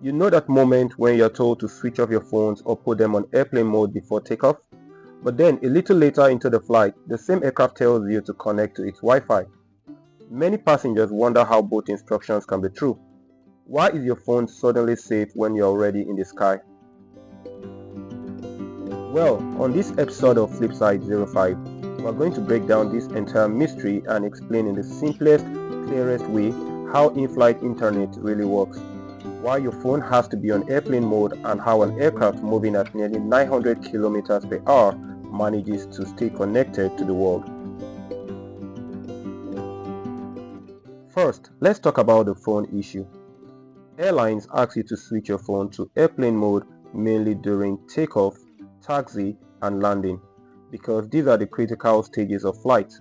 You know that moment when you're told to switch off your phones or put them on airplane mode before takeoff? But then a little later into the flight, the same aircraft tells you to connect to its Wi-Fi. Many passengers wonder how both instructions can be true. Why is your phone suddenly safe when you're already in the sky? Well, on this episode of Flipside 05, we're going to break down this entire mystery and explain in the simplest, clearest way how in-flight internet really works, why your phone has to be on airplane mode, and how an aircraft moving at nearly 900 kilometers per hour manages to stay connected to the world. First, let's talk about the phone issue. Airlines ask you to switch your phone to airplane mode mainly during takeoff, taxi, and landing, because these are the critical stages of flight.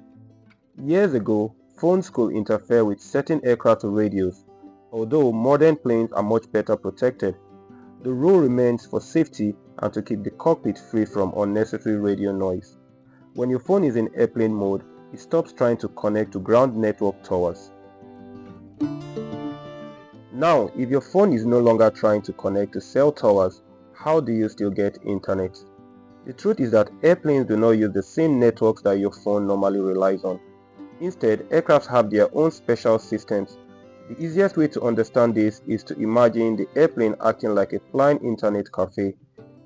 Years ago, phones could interfere with certain aircraft radios, although modern planes are much better protected. The rule remains for safety and to keep the cockpit free from unnecessary radio noise. When your phone is in airplane mode, it stops trying to connect to ground network towers. Now, if your phone is no longer trying to connect to cell towers, how do you still get internet? The truth is that airplanes do not use the same networks that your phone normally relies on. Instead, aircraft have their own special systems. The easiest way to understand this is to imagine the airplane acting like a flying internet cafe.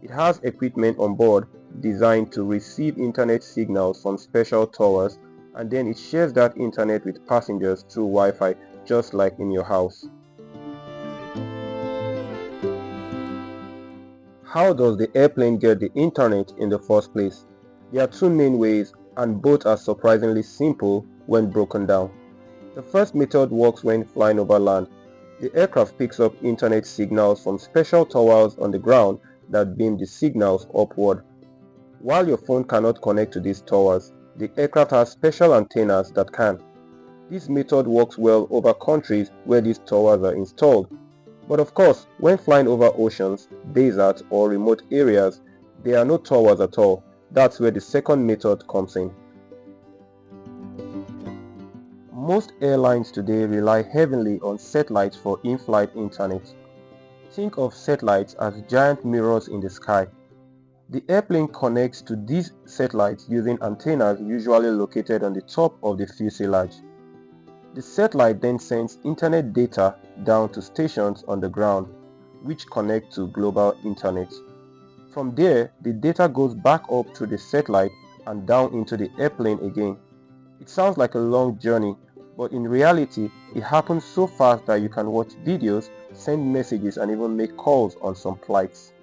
It has equipment on board designed to receive internet signals from special towers, and then it shares that internet with passengers through Wi-Fi, just like in your house. How does the airplane get the internet in the first place? There are two main ways, and both are surprisingly simple when broken down. The first method works when flying over land. The aircraft picks up internet signals from special towers on the ground that beam the signals upward. While your phone cannot connect to these towers, the aircraft has special antennas that can. This method works well over countries where these towers are installed. But of course, when flying over oceans, deserts, or remote areas, there are no towers at all. That's where the second method comes in. Most airlines today rely heavily on satellites for in-flight internet. Think of satellites as giant mirrors in the sky. The airplane connects to these satellites using antennas usually located on the top of the fuselage. The satellite then sends internet data down to stations on the ground, which connect to global internet. From there, the data goes back up through the satellite and down into the airplane again. It sounds like a long journey, but in reality, it happens so fast that you can watch videos, send messages, and even make calls on some flights.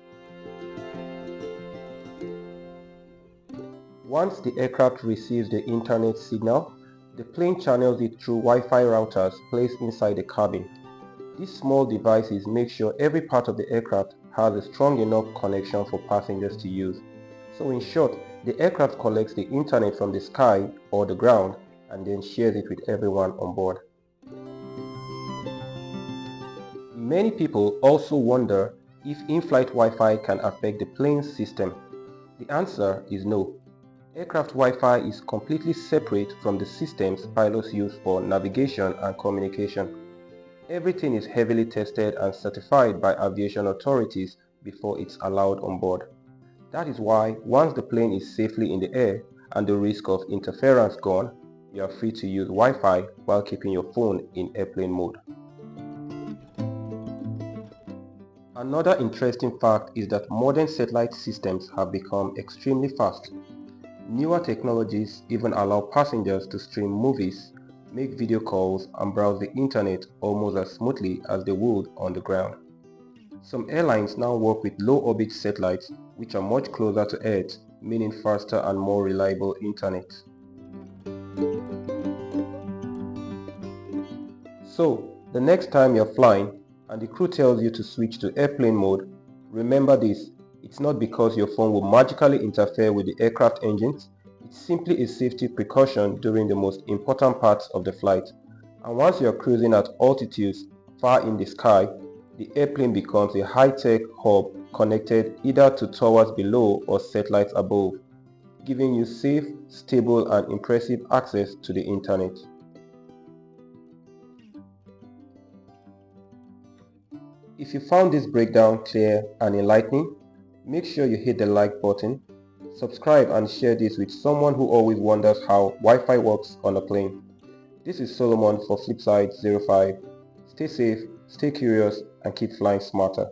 Once the aircraft receives the internet signal, the plane channels it through Wi-Fi routers placed inside the cabin. These small devices make sure every part of the aircraft has a strong enough connection for passengers to use. So in short, the aircraft collects the internet from the sky or the ground and then shares it with everyone on board. Many people also wonder if in-flight Wi-Fi can affect the plane's system. The answer is no. Aircraft Wi-Fi is completely separate from the systems pilots use for navigation and communication. Everything is heavily tested and certified by aviation authorities before it's allowed on board. That is why once the plane is safely in the air and the risk of interference gone, you are free to use Wi-Fi while keeping your phone in airplane mode. Another interesting fact is that modern satellite systems have become extremely fast. Newer technologies even allow passengers to stream movies, make video calls, and browse the internet almost as smoothly as they would on the ground. Some airlines now work with low-orbit satellites which are much closer to Earth, meaning faster and more reliable internet. So, the next time you're flying and the crew tells you to switch to airplane mode, remember this: it's not because your phone will magically interfere with the aircraft engines, it's simply a safety precaution during the most important parts of the flight. And once you're cruising at altitudes far in the sky, the airplane becomes a high-tech hub connected either to towers below or satellites above, giving you safe, stable, and impressive access to the internet. If you found this breakdown clear and enlightening, make sure you hit the like button, subscribe and share this with someone who always wonders how Wi-Fi works on a plane. This is Solomon for Flipside 05. Stay safe, stay curious and keep flying smarter.